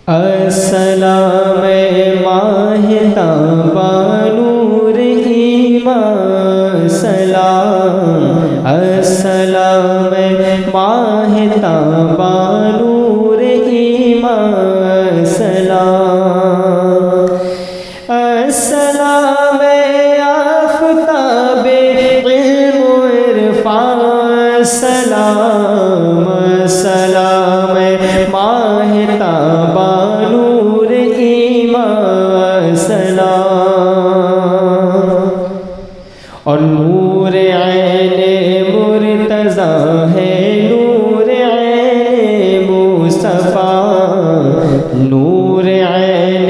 السلام ماہ تابہ نور ایمان سلام، السلام ماہ تابہ نور ایمان سلام، السلام آفتاب علم و عرفان سلام، السلام ماہ تابہ نور ایمان سلام، اور نور عین مرتضیٰ ہے نور عین مصطفیٰ، نور عین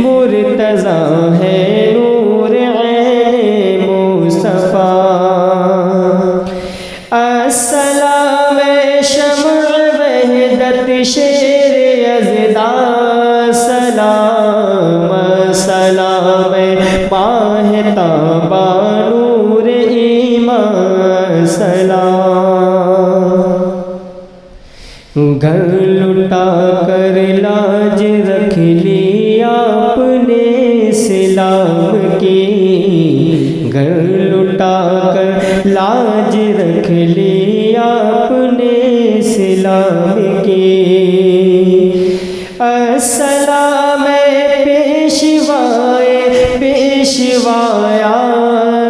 مرتضیٰ ہے نور عین مصطفیٰ، السلام شمع وحدت شیر یزدان سلام، السلام ماہ تابہ نور ایمان سلام، گھر لٹا کر لاج رکھ لی آپ نے اسلام کی، گھر لٹا کر لاج رکھ لی آپ نے اسلام کی، السلام پیشوائے پیشوایا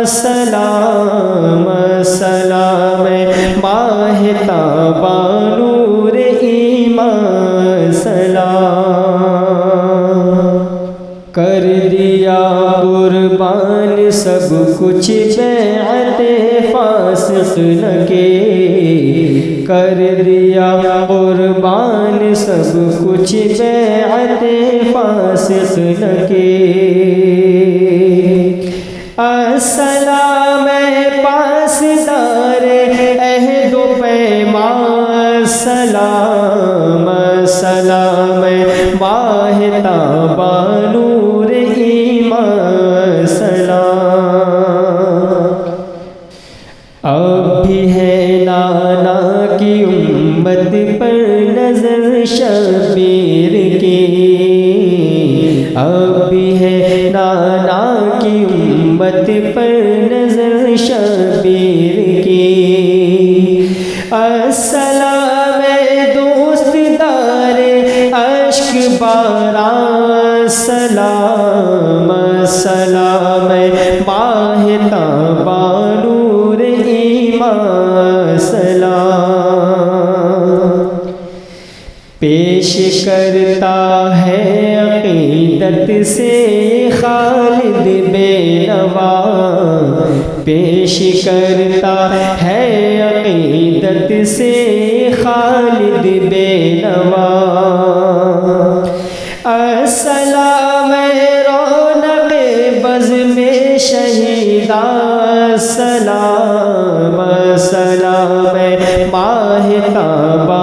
سلام، السلام ماہ تابہ نور ایمان سلام، کر دیا قربان سب کچھ بیعت فاسق نہ کے، کر دیا قربان سب کچھ بیعت فاسق نہ کے، السلام پاسدار عہد و پیمان سلام، السلام ماہ تابہ نور ایمان سلام، اب بھی ہے نانا کی امت پر نظر شبیر کی، اب بھی ہے نانا کی امت پر نظر شبیر کی، السلام دوست دار اشک باران سلام، السلام ماہ تابہ نور ایمان سلام، پیش کرتا ہے عقیدت سے خالد بے نوا، پیش کرتا ہے عقیدت سے خالد بے نوا، السلام رونق بزم شہیدان سلام، السلام ماہ تابہ